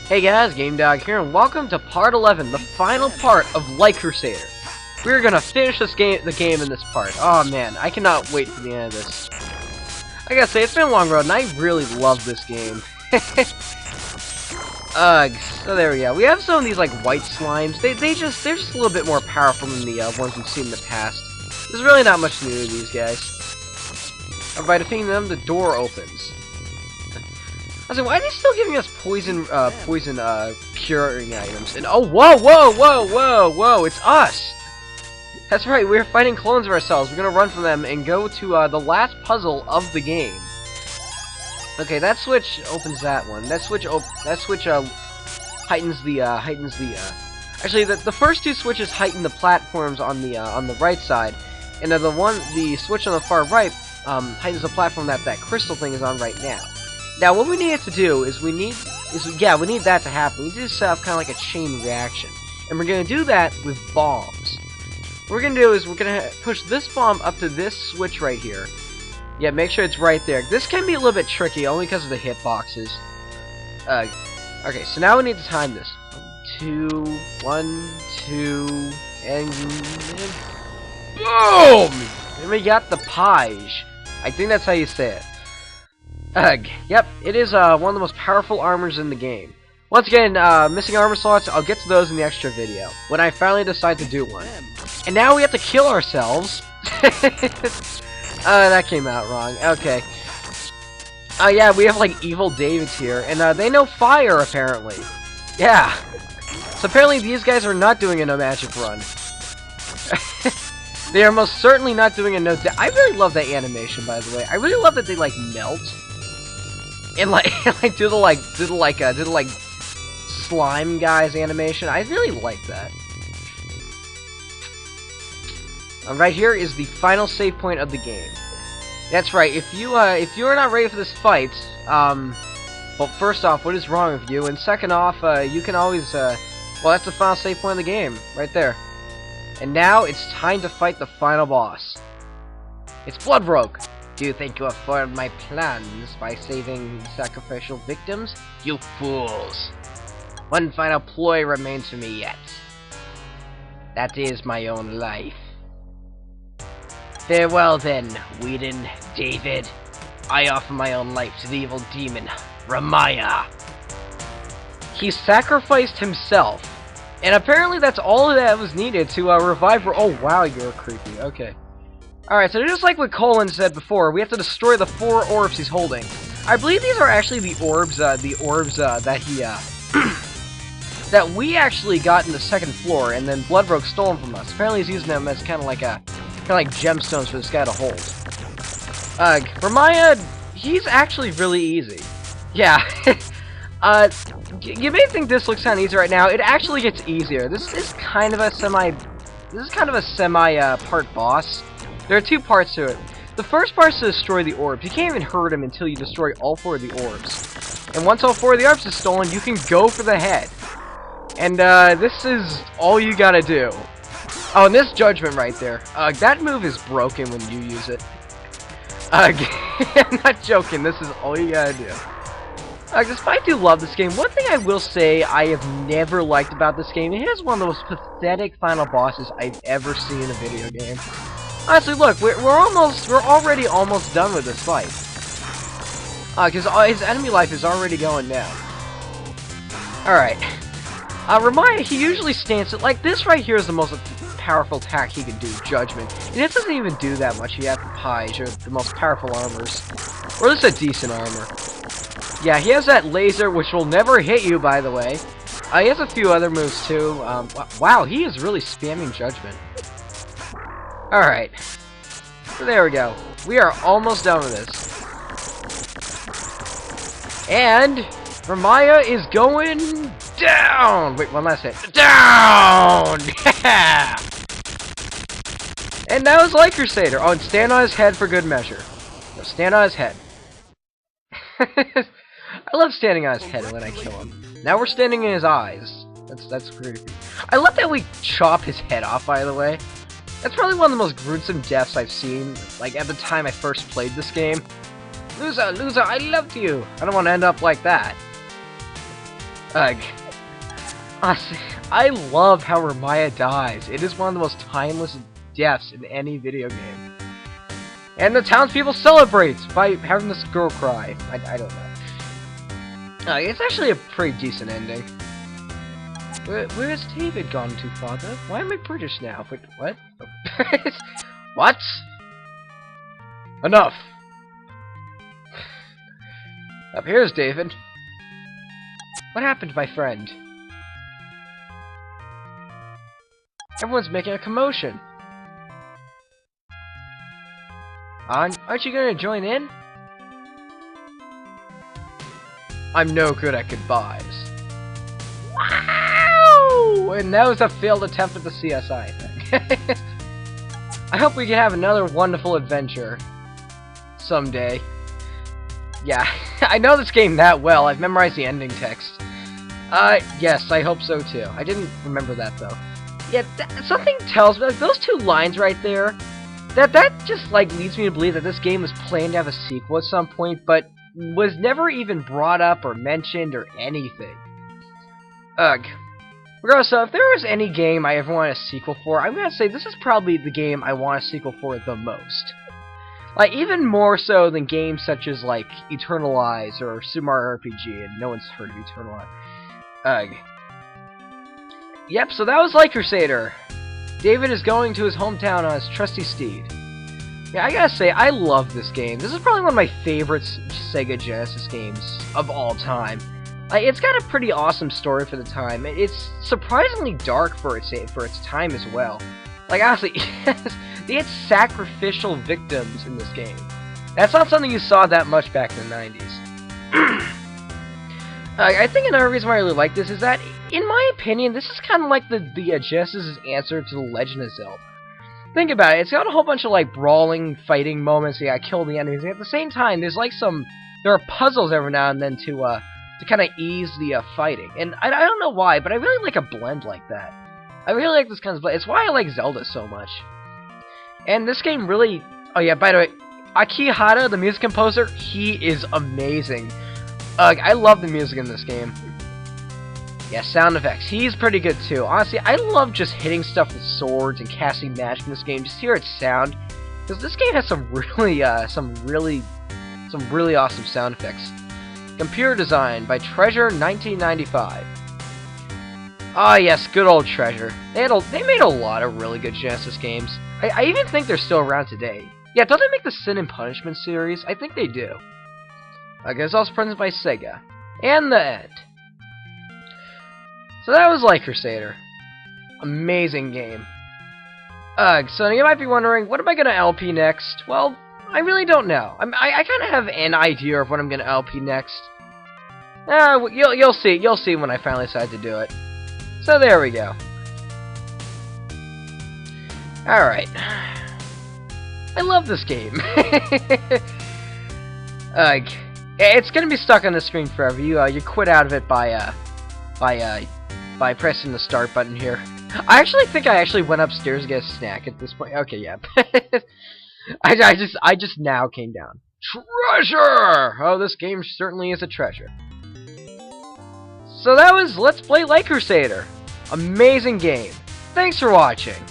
Hey guys, GameDog here, and welcome to part 11, the final part of Like Crusader. We're gonna finish the game in this part. Oh man, I cannot wait for the end of this. I gotta say, it's been a long road, and I really love this game. So there we go. We have some of these like white slimes. They're just a little bit more powerful than the ones we've seen in the past. There's really not much new to these guys. By defeating them, the door opens. I was like, why are they still giving us poison curing items? And oh, whoa, it's us! That's right, we're fighting clones of ourselves. We're gonna run from them and go to the last puzzle of the game. Okay, that switch opens that one. That switch heightens the actually the first two switches heighten the platforms on the right side, and the switch on the far right heightens the platform that crystal thing is on right now. Now, what we need to do is we need that to happen. We need to set up kind of like a chain reaction, and we're gonna do that with bombs. What we're gonna do is we're gonna push this bomb up to this switch right here. Yeah, make sure it's right there. This can be a little bit tricky, only because of the hitboxes. Okay, so now we need to time this. 1, 2, and boom! And we got the Page. I think that's how you say it. Yep, it is one of the most powerful armors in the game. Once again, missing armor slots, I'll get to those in the extra video, when I finally decide to do one. And now we have to kill ourselves. That came out wrong. Okay. Yeah, we have like evil Davids here, and they know fire, apparently. Yeah. So apparently these guys are not doing a no magic run. They are most certainly not doing a no. I really love that animation, by the way. I really love that they like melt and like do the slime guys animation. I really like that. Right here is the final save point of the game. That's right. If you are not ready for this fight, well, first off, what is wrong with you? And second off, you can always well, that's the final save point of the game, right there. And now it's time to fight the final boss. It's Bloodrogue. Do you think you have foiled my plans by saving sacrificial victims? You fools! One final ploy remains for me yet. That is my own life. Farewell then, Whedon, David. I offer my own life to the evil demon, Ramaya. He sacrificed himself. And apparently that's all that was needed to revive her. Oh wow, you're creepy. Okay. Alright, so just like what Colin said before, we have to destroy the 4 orbs he's holding. I believe these are actually the orbs that he, that we actually got in the 2nd floor, and then Bloodrogue stole them from us. Apparently he's using them as kind of like gemstones for this guy to hold. Ramaya, he's actually really easy. Yeah. You may think this looks kind of easy right now. It actually gets easier. This is kind of a semi part boss. There are 2 parts to it. The first part is to destroy the orbs. You can't even hurt him until you destroy all 4 of the orbs. And once all 4 of the orbs is stolen, you can go for the head. And this is all you gotta do. Oh, and this judgment right there. That move is broken when you use it. I'm not joking. This is all you gotta do. Despite I do love this game, one thing I will say I have never liked about this game, it has one of the most pathetic final bosses I've ever seen in a video game. Honestly, look, we're already almost done with this fight. Because his enemy life is already going down. Alright. Ramaya, he usually stands it like this right here is the most powerful attack he can do, Judgment. And it doesn't even do that much. He has the Page, or the most powerful armors. Or at least a decent armor. Yeah, he has that laser, which will never hit you, by the way. He has a few other moves, too. Wow, he is really spamming Judgment. Alright. So there we go. We are almost done with this. And Ramaya is going down! Wait, one last hit. Down! Yeah! And that was Like Crusader. Oh, and stand on his head for good measure. No, stand on his head. I love standing on his head when I kill him. Now we're standing in his eyes. That's creepy. I love that we chop his head off, by the way. That's probably one of the most gruesome deaths I've seen, like, at the time I first played this game. Loser, loser, I loved you! I don't want to end up like that. Ugh. Honestly, I love how Ramaya dies. It is one of the most timeless deaths in any video game. And the townspeople celebrate by having this girl cry. I don't know. It's actually a pretty decent ending. Where has David gone to, Father? Why am I British now? Wait, what? What? Enough! Up here's David. What happened, my friend? Everyone's making a commotion. Aren't you gonna join in? I'm no good at goodbyes. Wow! And that was a failed attempt at the CSI thing. I hope we can have another wonderful adventure someday. Yeah, I know this game that well. I've memorized the ending text. Yes, I hope so too. I didn't remember that though. Yeah, something tells me, like, those two lines right there, that just, like, leads me to believe that this game was planned to have a sequel at some point, but was never even brought up or mentioned or anything. Ugh. Regardless, so if there was any game I ever want a sequel for, I'm gonna say this is probably the game I want a sequel for the most. Like, even more so than games such as, like, Eternal Eyes or Super Mario RPG, and no one's heard of Eternal Eyes. Ugh. Yep, so that was Light Crusader. David is going to his hometown on his trusty steed. Yeah, I gotta say, I love this game. This is probably one of my favorite Sega Genesis games of all time. Like, it's got a pretty awesome story for the time. It's surprisingly dark for its time as well. Like, honestly, they had sacrificial victims in this game. That's not something you saw that much back in the 90s. I think another reason why I really like this is that, in my opinion, this is kind of like the Genesis' answer to The Legend of Zelda. Think about it. It's got a whole bunch of, like, brawling, fighting moments. You gotta kill the enemies. And at the same time, there's, like, there are puzzles every now and then to kind of ease the fighting. And I don't know why, but I really like a blend like that. I really like this kind of blend. It's why I like Zelda so much. And this game really... Oh, yeah, by the way, Akihata, the music composer, he is amazing. I love the music in this game. Yeah, sound effects. He's pretty good too. Honestly, I love just hitting stuff with swords and casting magic in this game. Just hear its sound, because this game has some really awesome sound effects. Computer design by Treasure 1995. Ah, yes, good old Treasure. They made a lot of really good Genesis games. I even think they're still around today. Yeah, don't they make the Sin and Punishment series? I think they do. Okay, it's also presented by Sega. And the end. So that was Light Crusader. Amazing game. So you might be wondering, what am I going to LP next? Well, I really don't know. I kind of have an idea of what I'm going to LP next. You'll see. You'll see when I finally decide to do it. So there we go. Alright. I love this game. It's gonna be stuck on the screen forever. You quit out of it by pressing the start button here. I actually think I went upstairs to get a snack at this point. Okay, yeah. I just now came down. Treasure! Oh, this game certainly is a treasure. So that was Let's Play Light Crusader. Amazing game. Thanks for watching.